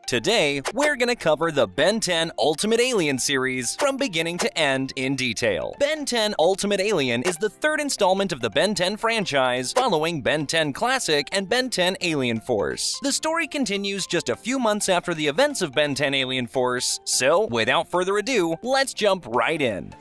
Today, we're gonna cover the Ben 10 Ultimate Alien series from beginning to end in detail. Ben 10 Ultimate Alien is the third installment of the Ben 10 franchise, following Ben 10 Classic and Ben 10 Alien Force. The story continues just a few months after the events of Ben 10 Alien Force, so without further ado, let's jump right in.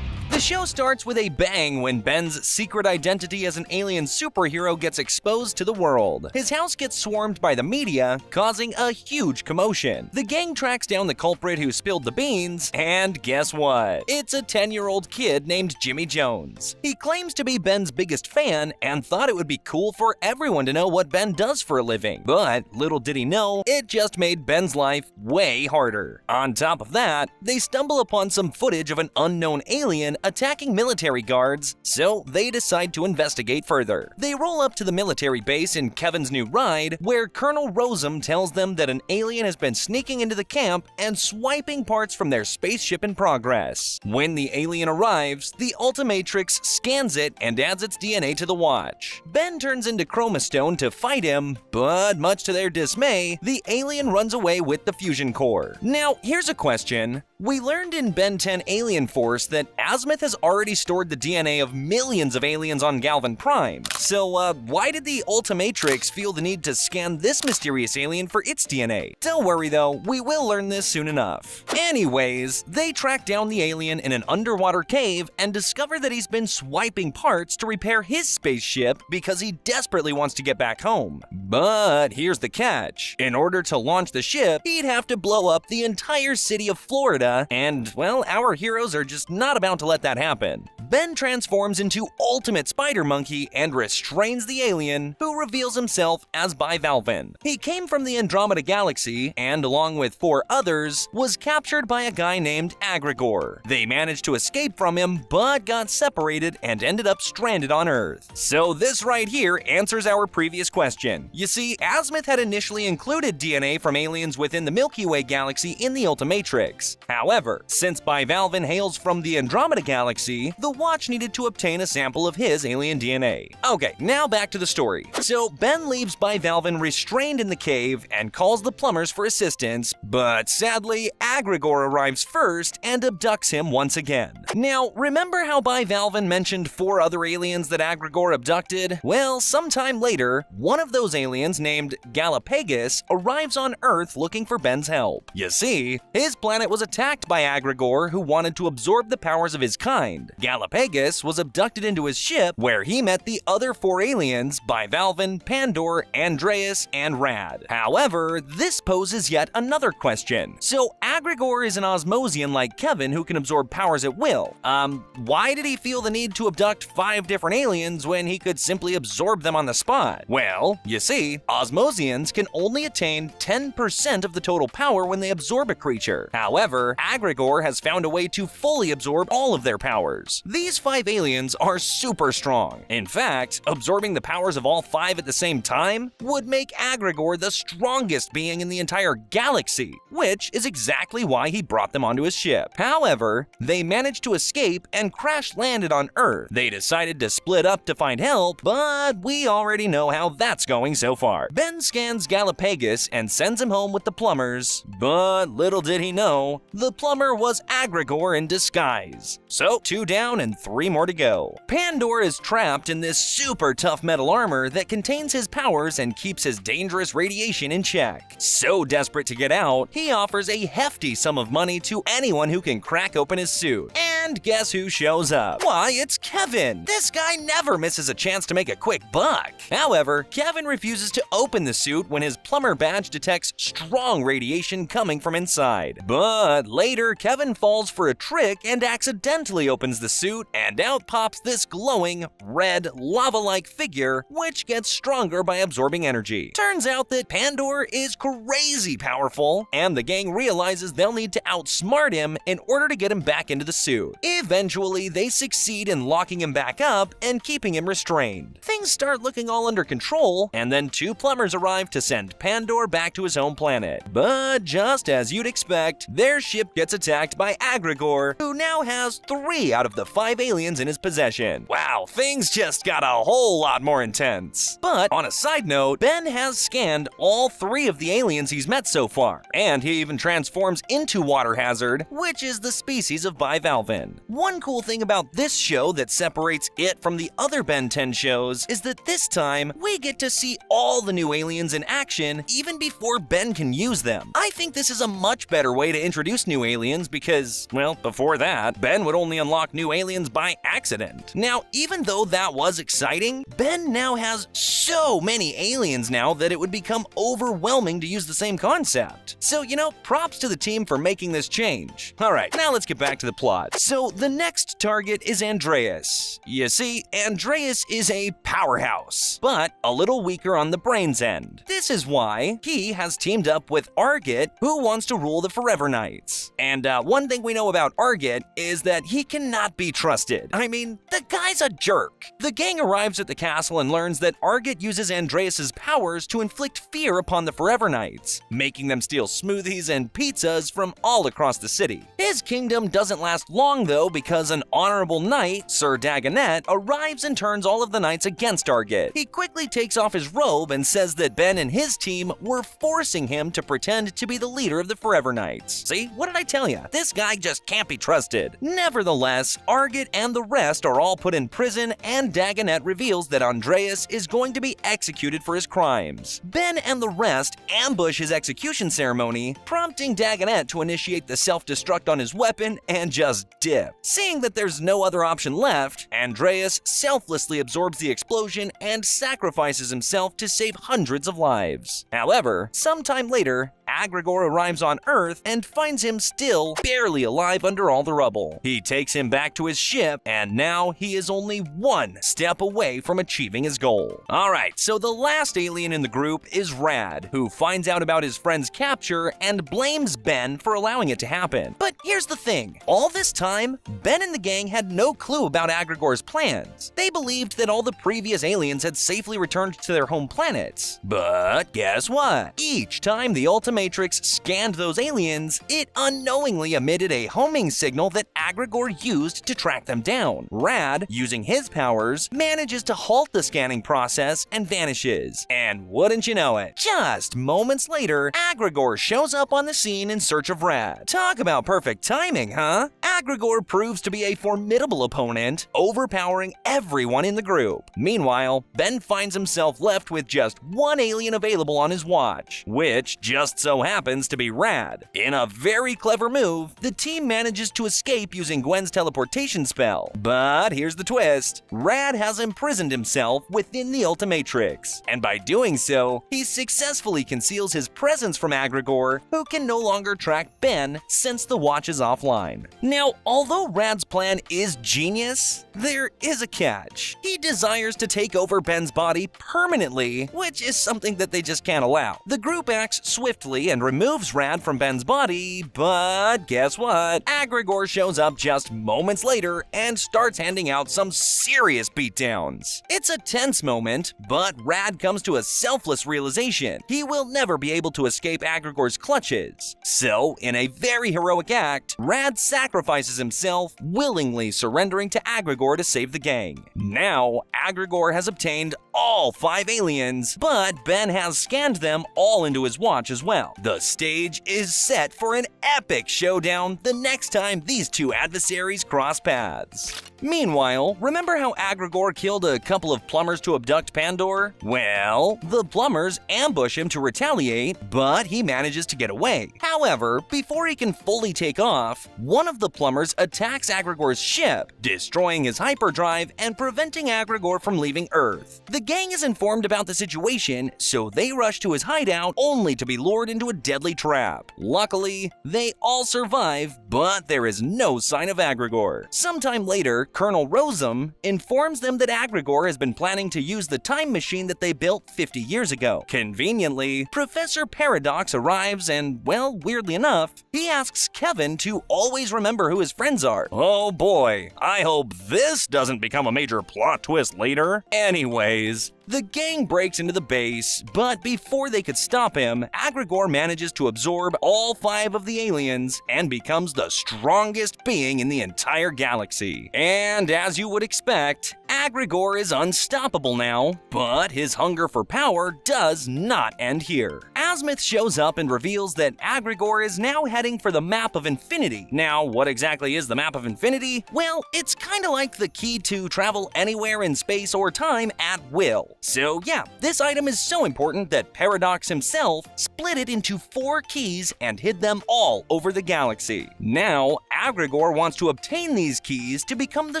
The show starts with a bang when Ben's secret identity as an alien superhero gets exposed to the world. His house gets swarmed by the media, causing a huge commotion. The gang tracks down the culprit who spilled the beans, and guess what? It's a 10-year-old kid named Jimmy Jones. He claims to be Ben's biggest fan and thought it would be cool for everyone to know what Ben does for a living. But little did he know, it just made Ben's life way harder. On top of that, they stumble upon some footage of an unknown alien attacking military guards, so they decide to investigate further. They roll up to the military base in Kevin's new ride, where Colonel Rosum tells them that an alien has been sneaking into the camp and swiping parts from their spaceship in progress. When the alien arrives, the Ultimatrix scans it and adds its DNA to the watch. Ben turns into Chromastone to fight him, but much to their dismay, the alien runs away with the fusion core. Now, here's a question. We learned in Ben 10 Alien Force that Azimuth has already stored the DNA of millions of aliens on Galvan Prime. So, why did the Ultimatrix feel the need to scan this mysterious alien for its DNA? Don't worry though, we will learn this soon enough. Anyways, they track down the alien in an underwater cave and discover that he's been swiping parts to repair his spaceship because he desperately wants to get back home. But here's the catch. In order to launch the ship, he'd have to blow up the entire city of Florida, and, well, our heroes are just not about to let that happen. Ben transforms into Ultimate Spider Monkey and restrains the alien, who reveals himself as Bivalven. He came from the Andromeda Galaxy and, along with 4 others, was captured by a guy named Aggregor. They managed to escape from him, but got separated and ended up stranded on Earth. So this right here answers our previous question. You see, Azimuth had initially included DNA from aliens within the Milky Way galaxy in the Ultimatrix. However, since Bivalven hails from the Andromeda Galaxy, the Watch needed to obtain a sample of his alien DNA. Okay, now back to the story. So Ben leaves Bivalven restrained in the cave and calls the plumbers for assistance, but sadly, Aggregor arrives first and abducts him once again. Now, remember how Bivalven mentioned 4 other aliens that Aggregor abducted? Well, sometime later, one of those aliens named Galapagos arrives on Earth looking for Ben's help. You see, his planet was attacked by Aggregor, who wanted to absorb the powers of his kind. Galapagos was abducted into his ship, where he met the other 4 aliens, Bivalven, Pandor, Andreas, and Rad. However, this poses yet another question. So Aggregor is an Osmosian like Kevin who can absorb powers at will. Why did he feel the need to abduct 5 different aliens when he could simply absorb them on the spot? Well, you see, Osmosians can only attain 10% of the total power when they absorb a creature. However, Aggregor has found a way to fully absorb all of their powers. These 5 aliens are super strong. In fact, absorbing the powers of all 5 at the same time would make Aggregor the strongest being in the entire galaxy, which is exactly why he brought them onto his ship. However, they managed to escape and crash-landed on Earth. They decided to split up to find help, but we already know how that's going so far. Ben scans Galapagos and sends him home with the plumbers, but little did he know, the plumber was Aggregor in disguise. So, 2 down and 3 more to go. Pandor is trapped in this super tough metal armor that contains his powers and keeps his dangerous radiation in check. So desperate to get out, he offers a hefty sum of money to anyone who can crack open his suit. And guess who shows up? Why, it's Kevin! This guy never misses a chance to make a quick buck. However, Kevin refuses to open the suit when his plumber badge detects strong radiation coming from inside. But later, Kevin falls for a trick and accidentally opens the suit, and out pops this glowing, red, lava-like figure, which gets stronger by absorbing energy. Turns out that Pandor is crazy powerful, and the gang realizes they'll need to outsmart him in order to get him back into the suit. Eventually, they succeed in locking him back up and keeping him restrained. Things start looking all under control, and then 2 plumbers arrive to send Pandor back to his home planet. But just as you'd expect, their ship gets attacked by Aggregor, who now has 3 out of the 5 5 aliens in his possession. Wow, things just got a whole lot more intense. But on a side note, Ben has scanned all 3 of the aliens he's met so far, and he even transforms into Water Hazard, which is the species of bivalve. One cool thing about this show that separates it from the other Ben 10 shows is that this time we get to see all the new aliens in action even before Ben can use them. I think this is a much better way to introduce new aliens because, well, before that, Ben would only unlock new aliens by accident. Now, even though that was exciting, Ben now has so many aliens now that it would become overwhelming to use the same concept. So, props to the team for making this change. Alright, now let's get back to the plot. So, the next target is Andreas. You see, Andreas is a powerhouse, but a little weaker on the brains end. This is why he has teamed up with Arget, who wants to rule the Forever Knights. And one thing we know about Arget is that he cannot be trusted. I mean, the guy's a jerk. The gang arrives at the castle and learns that Arget uses Andreas's powers to inflict fear upon the Forever Knights, making them steal smoothies and pizzas from all across the city. His kingdom doesn't last long though, because an honorable knight, Sir Dagon, arrives and turns all of the knights against Arget. He quickly takes off his robe and says that Ben and his team were forcing him to pretend to be the leader of the Forever Knights. See, what did I tell you? This guy just can't be trusted. Nevertheless, Arget and the rest are all put in prison, and Dagon reveals that Andreas is going to be executed for his crimes. Ben and the rest ambush his execution ceremony, prompting Dagon to initiate the self-destruct on his weapon and just dip. Seeing that there's no other option left, Andreas selflessly absorbs the explosion and sacrifices himself to save hundreds of lives. However, sometime later, Aggregor arrives on Earth and finds him still barely alive under all the rubble. He takes him back to his ship, and now he is only one step away from achieving his goal. Alright, so the last alien in the group is Rad, who finds out about his friend's capture and blames Ben for allowing it to happen. But here's the thing, all this time, Ben and the gang had no clue about Aggregor's plans. They believed that all the previous aliens had safely returned to their home planets. But guess what? Each time the Ultimatrix scanned those aliens, it unknowingly emitted a homing signal that Aggregor used to track them down. Rad, using his powers, manages to halt the scanning process and vanishes. And wouldn't you know it, just moments later, Aggregor shows up on the scene in search of Rad. Talk about perfect timing, huh? Aggregor proves to be a formidable opponent, overpowering everyone in the group. Meanwhile, Ben finds himself left with just one alien available on his watch, which just so happens to be Rad. In a very clever move, the team manages to escape using Gwen's teleportation spell. But here's the twist. Rad has imprisoned himself within the Ultimatrix, and by doing so, he successfully conceals his presence from Aggregor, who can no longer track Ben since the watch is offline. Now, although Rad's plan is genius, there is a catch. He desires to take over Ben's body permanently, which is something that they just can't allow. The group acts swiftly and removes Rad from Ben's body, but guess what? Aggregor shows up just moments later and starts handing out some serious beatdowns. It's a tense moment, but Rad comes to a selfless realization. He will never be able to escape Aggregor's clutches. So, in a very heroic act, Rad sacrifices himself, willingly surrendering to Aggregor to save the gang. Now, Aggregor has obtained all 5 aliens, but Ben has scanned them all into his watch as well. The stage is set for an epic showdown the next time these two adversaries cross paths. Meanwhile, remember how Aggregor killed a couple of plumbers to abduct Pandor? Well, the plumbers ambush him to retaliate, but he manages to get away. However, before he can fully take off, one of the plumbers attacks Aggregor's ship, destroying his hyperdrive and preventing Aggregor from leaving Earth. The gang is informed about the situation, so they rush to his hideout only to be lured into a deadly trap. Luckily, they all survive, but there is no sign of Aggregor. Sometime later, Colonel Rosum informs them that Aggregor has been planning to use the time machine that they built 50 years ago. Conveniently, Professor Paradox arrives and, well, weirdly enough, he asks Kevin to always remember who his friends are. Oh boy, I hope this doesn't become a major plot twist later. Anyways, The gang breaks into the base, but before they could stop him, Aggregor manages to absorb all 5 of the aliens and becomes the strongest being in the entire galaxy. And as you would expect, Aggregor is unstoppable now, but his hunger for power does not end here. Azimuth shows up and reveals that Aggregor is now heading for the Map of Infinity. Now, what exactly is the Map of Infinity? Well, it's kinda like the key to travel anywhere in space or time at will. So yeah, this item is so important that Paradox himself split it into 4 keys and hid them all over the galaxy. Now, Aggregor wants to obtain these keys to become the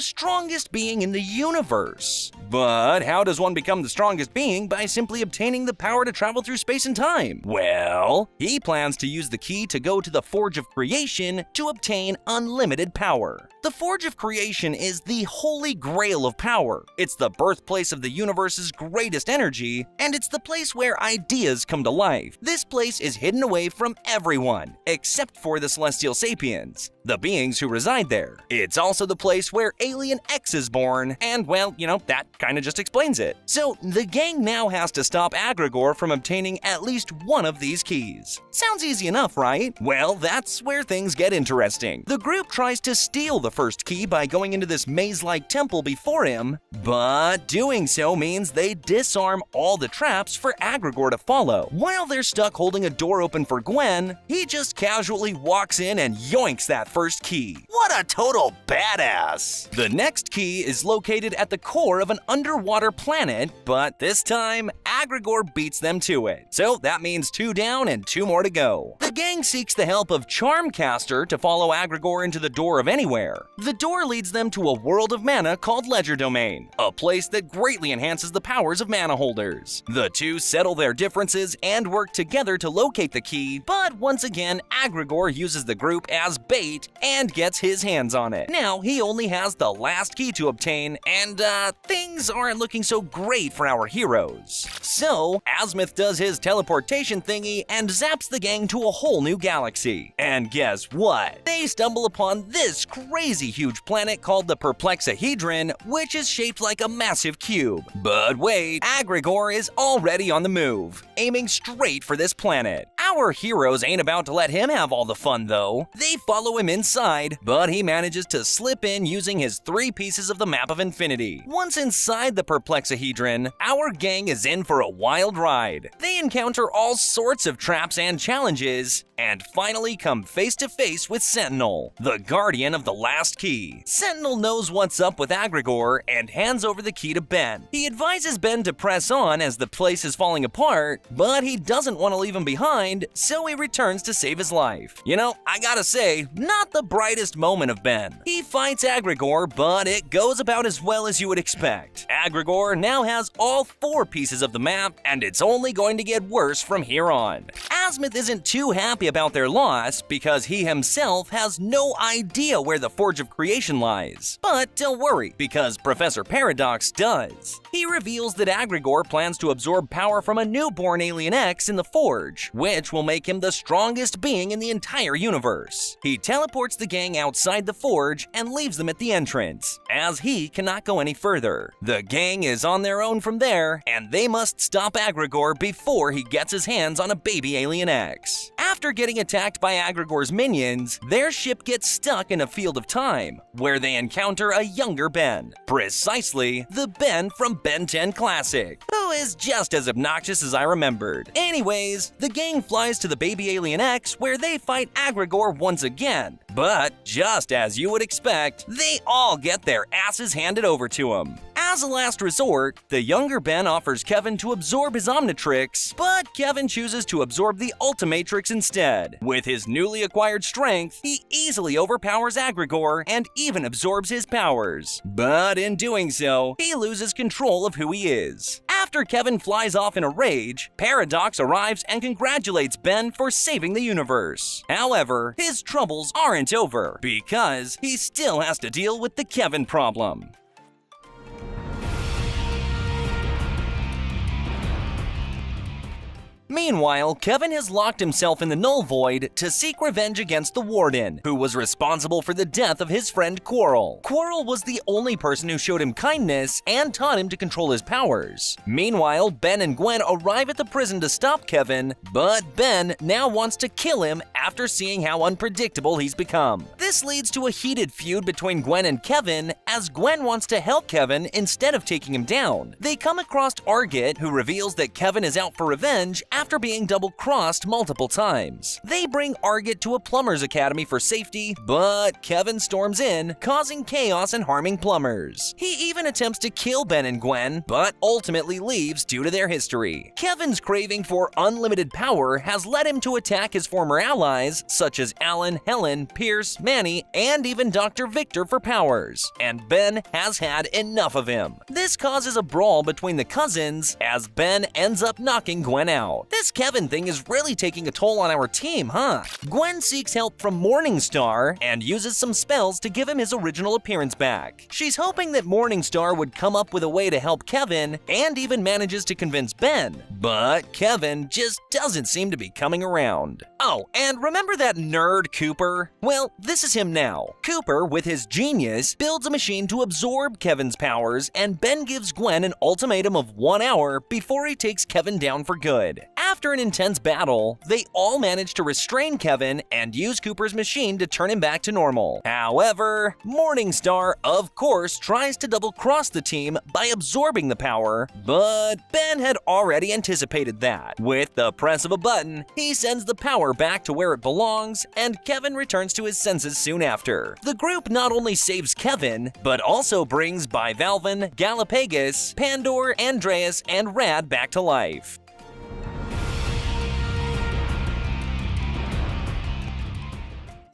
strongest being in the universe. But how does one become the strongest being by simply obtaining the power to travel through space and time? Well, he plans to use the key to go to the Forge of Creation to obtain unlimited power. The Forge of Creation is the holy grail of power. It's the birthplace of the universe's greatest energy, and it's the place where ideas come to life. This place is hidden away from everyone, except for the Celestial Sapiens, the beings who reside there. It's also the place where Alien X is born, and well, that kinda just explains it. So the gang now has to stop Aggregor from obtaining at least one of these keys. Sounds easy enough, right? Well, that's where things get interesting. The group tries to steal the first key by going into this maze-like temple before him, but doing so means they disarm all the traps for Aggregor to follow. While they're stuck holding a door open for Gwen, he just casually walks in and yoinks that first key. What a total badass! The next key is located at the core of an underwater planet, but this time, Aggregor beats them to it. So that means 2 down and 2 more to go. The gang seeks the help of Charmcaster to follow Aggregor into the Door of Anywhere. The door leads them to a world of mana called Ledger Domain, a place that greatly enhances the powers of mana holders. The two settle their differences and work together to locate the key, but once again, Aggregor uses the group as bait and gets his hands on it. Now, he only has the last key to obtain, and things aren't looking so great for our heroes. So, Azimuth does his teleportation thingy and zaps the gang to a whole new galaxy. And guess what? They stumble upon this crazy huge planet called the Perplexahedron, which is shaped like a massive cube. But wait, Aggregor is already on the move, aiming straight for this planet. Our heroes ain't about to let him have all the fun though. They follow him inside, but he manages to slip in using his 3 pieces of the Map of Infinity. Once inside the Perplexahedron, our gang is in for a wild ride. They encounter all sorts of traps and challenges, and finally come face to face with Sentinel, the guardian of the last key. Sentinel knows what's up with Aggregor and hands over the key to Ben. He advises Ben to press on as the place is falling apart, but he doesn't want to leave him behind, so he returns to save his life. I gotta say, not the brightest moment of Ben. He fights Aggregor, but it goes about as well as you would expect. Aggregor now has all 4 pieces of the map, and it's only going to get worse from here on. Azimuth isn't too happy about their loss because he himself has no idea where the Forge of Creation lies. But don't worry, because Professor Paradox does. He reveals that Aggregor plans to absorb power from a newborn Alien X in the Forge, which will make him the strongest being in the entire universe. He teleports the gang outside the Forge and leaves them at the entrance, as he cannot go any further. The gang is on their own from there, and they must stop Aggregor before he gets his hands on a baby Alien X. After getting attacked by Aggregor's minions, their ship gets stuck in a field of time, where they encounter a younger Ben. Precisely the Ben from Ben 10 Classic, who is just as obnoxious as I remembered. Anyways, the gang flies to the baby Alien X where they fight Aggregor once again. But just as you would expect, they all get their asses handed over to him. As a last resort, the younger Ben offers Kevin to absorb his Omnitrix, but Kevin chooses to absorb the Ultimatrix instead. With his newly acquired strength, he easily overpowers Aggregor and even absorbs his powers. But in doing so, he loses control of who he is. After Kevin flies off in a rage, Paradox arrives and congratulates Ben for saving the universe. However, his troubles aren't over, because he still has to deal with the Kevin problem. Meanwhile, Kevin has locked himself in the Null Void to seek revenge against the Warden, who was responsible for the death of his friend Quirrell. Quirrell was the only person who showed him kindness and taught him to control his powers. Meanwhile, Ben and Gwen arrive at the prison to stop Kevin, but Ben now wants to kill him after seeing how unpredictable he's become. This leads to a heated feud between Gwen and Kevin, as Gwen wants to help Kevin instead of taking him down. They come across Argit, who reveals that Kevin is out for revenge after being double-crossed multiple times. They bring Argit to a plumber's academy for safety, but Kevin storms in, causing chaos and harming plumbers. He even attempts to kill Ben and Gwen, but ultimately leaves due to their history. Kevin's craving for unlimited power has led him to attack his former allies, such as Alan, Helen, Pierce, Manny, and even Dr. Victor for powers, and Ben has had enough of him. This causes a brawl between the cousins, as Ben ends up knocking Gwen out. This Kevin thing is really taking a toll on our team, huh? Gwen seeks help from Morningstar and uses some spells to give him his original appearance back. She's hoping that Morningstar would come up with a way to help Kevin, and even manages to convince Ben, but Kevin just doesn't seem to be coming around. Oh, and remember that nerd Cooper? Well, this is him now. Cooper, with his genius, builds a machine to absorb Kevin's powers, and Ben gives Gwen an ultimatum of 1 hour before he takes Kevin down for good. After an intense battle, they all manage to restrain Kevin and use Cooper's machine to turn him back to normal. However, Morningstar, of course, tries to double-cross the team by absorbing the power, but Ben had already anticipated that. With the press of a button, he sends the power back to where it belongs, and Kevin returns to his senses soon after. The group not only saves Kevin, but also brings Bivalven, Galapagus, Pandor, Andreas, and Rad back to life.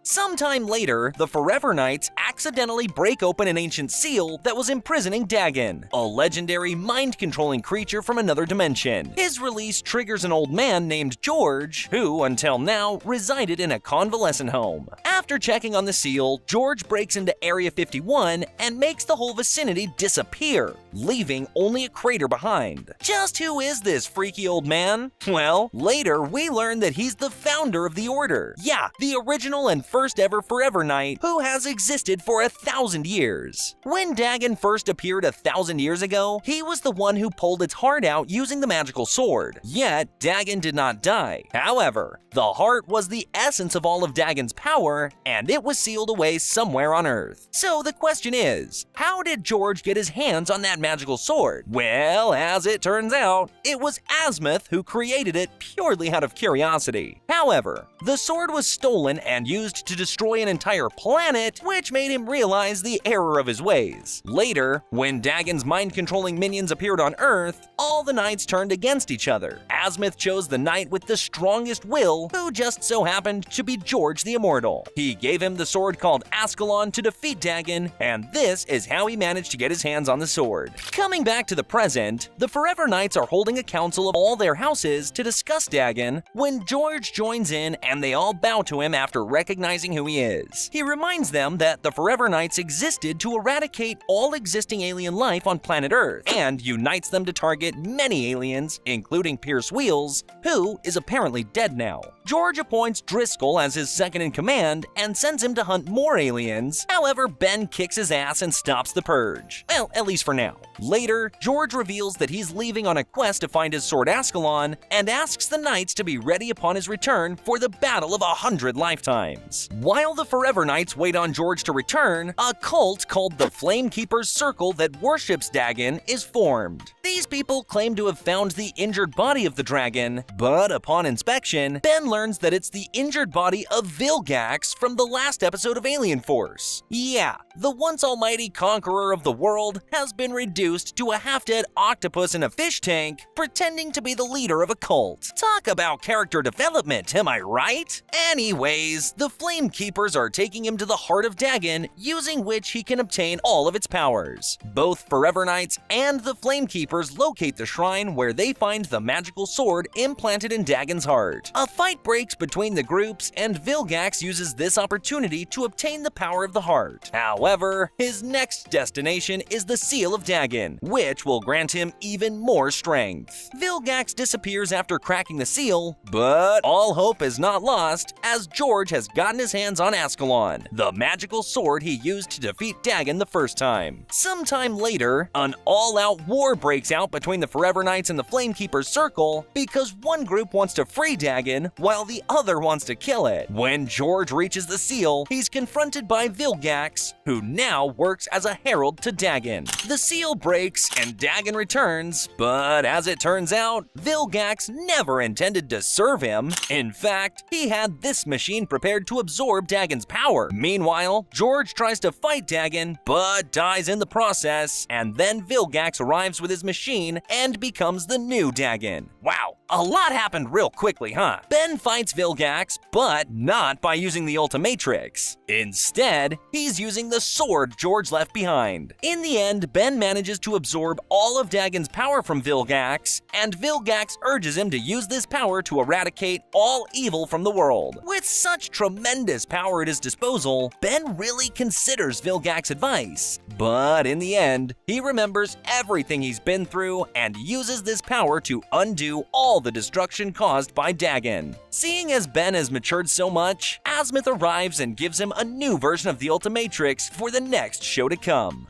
Sometime later, the Forever Knights accidentally break open an ancient seal that was imprisoning Dagon, a legendary mind-controlling creature from another dimension. His release triggers an old man named George, who, until now, resided in a convalescent home. After checking on the seal, George breaks into Area 51 and makes the whole vicinity disappear, leaving only a crater behind. Just who is this freaky old man? Well, later we learn that he's the founder of the Order. Yeah, the original and first ever Forever Knight, who has existed for 1,000 years. When Dagon first appeared 1,000 years ago, he was the one who pulled its heart out using the magical sword. Yet, Dagon did not die. However, the heart was the essence of all of Dagon's power, and it was sealed away somewhere on Earth. So the question is, how did George get his hands on that magical sword? Well, as it turns out, it was Azimuth who created it purely out of curiosity. However, the sword was stolen and used to destroy an entire planet, which made him realize the error of his ways. Later, when Dagon's mind-controlling minions appeared on Earth, all the knights turned against each other. Azimuth chose the knight with the strongest will, who just so happened to be George the Immortal. He gave him the sword called Ascalon to defeat Dagon, and this is how he managed to get his hands on the sword. Coming back to the present, the Forever Knights are holding a council of all their houses to discuss Dagon when George joins in and they all bow to him after recognizing who he is. He reminds them that the Forever Knights existed to eradicate all existing alien life on planet Earth, and unites them to target many aliens, including Pierce Wheels, who is apparently dead now. George appoints Driscoll as his second-in-command and sends him to hunt more aliens. However, Ben kicks his ass and stops the purge. Well, at least for now. Later, George reveals that he's leaving on a quest to find his sword Ascalon, and asks the Knights to be ready upon his return for the battle of 100 lifetimes. While the Forever Knights wait on George to return, a cult called the Flamekeeper's Circle that worships Dagon is formed. These people claim to have found the injured body of the dragon, but upon inspection, Ben learns that it's the injured body of Vilgax from the last episode of Alien Force. Yeah, the once almighty conqueror of the world has been reduced to a half-dead octopus in a fish tank, pretending to be the leader of a cult. Talk about character development, am I right? Anyways, the Flamekeepers are taking him to the heart of Dagon, using which he can obtain all of its powers. Both Forever Knights and the Flamekeepers locate the shrine where they find the magical sword implanted in Dagon's heart. A fight breaks between the groups, and Vilgax uses this opportunity to obtain the power of the heart. However, his next destination is the Seal of Dagon, which will grant him even more strength. Vilgax disappears after cracking the seal, but all hope is not lost as George has gotten his hands on Ascalon, the magical sword he used to defeat Dagon the first time. Sometime later, an all-out war breaks out between the Forever Knights and the Flamekeeper's Circle because one group wants to free Dagon while the other wants to kill it. When George reaches the seal, he's confronted by Vilgax, who now works as a herald to Dagon. The seal breaks and Dagon returns, but as it turns out, Vilgax never intended to serve him. In fact, he had this machine prepared to absorb Dagon's power. Meanwhile, George tries to fight Dagon, but dies in the process, and then Vilgax arrives with his machine and becomes the new Dagon. Wow, a lot happened real quickly, huh? Ben fights Vilgax, but not by using the Ultimatrix. Instead, he's using the sword George left behind. In the end, Ben manages to absorb all of Dagon's power from Vilgax, and Vilgax urges him to use this power to eradicate all evil from the world. With such tremendous power at his disposal, Ben really considers Vilgax's advice. But in the end, he remembers everything he's been through and uses this power to undo all the destruction caused by Dagon. Seeing as Ben has matured so much, Azimuth arrives and gives him a new version of the Ultimatrix for the next show to come.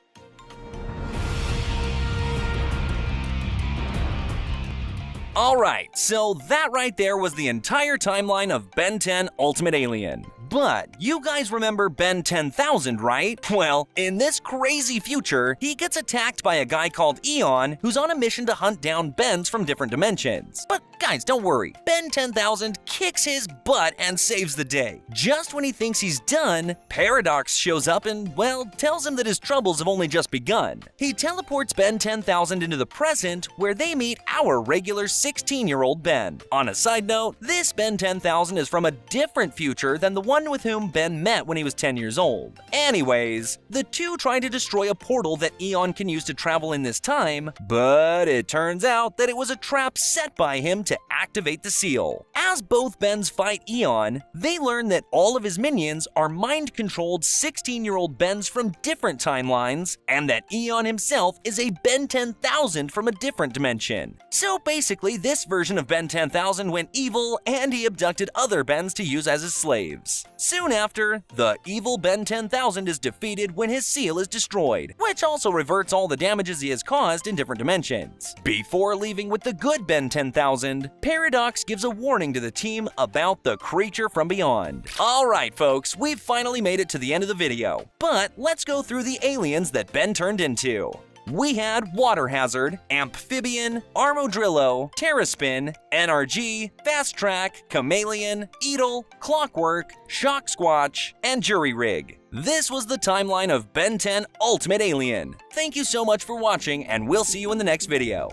Alright, so that right there was the entire timeline of Ben 10 Ultimate Alien. But you guys remember Ben 10,000, right? Well, in this crazy future, he gets attacked by a guy called Eon who's on a mission to hunt down Bens from different dimensions. But guys, don't worry. Ben 10,000 kicks his butt and saves the day. Just when he thinks he's done, Paradox shows up and, well, tells him that his troubles have only just begun. He teleports Ben 10,000 into the present where they meet our regular 16-year-old Ben. On a side note, this Ben 10,000 is from a different future than the one with whom Ben met when he was 10 years old. Anyways, the two try to destroy a portal that Eon can use to travel in this time, but it turns out that it was a trap set by him to activate the seal. As both Bens fight Eon, they learn that all of his minions are mind-controlled 16-year-old Bens from different timelines, and that Eon himself is a Ben 10,000 from a different dimension. So basically, this version of Ben 10,000 went evil and he abducted other Bens to use as his slaves. Soon after, the evil Ben 10,000 is defeated when his seal is destroyed, which also reverts all the damages he has caused in different dimensions. Before leaving with the good Ben 10,000, Paradox gives a warning to the team about the creature from beyond. Alright folks, we've finally made it to the end of the video, but let's go through the aliens that Ben turned into. We had Water Hazard, Amphibian, Armadillo, Terraspin, NRG, Fast Track, Chameleon, Eagle, Clockwork, Shock Squatch, and Jury Rig. This was the timeline of Ben 10 Ultimate Alien. Thank you so much for watching, and we'll see you in the next video.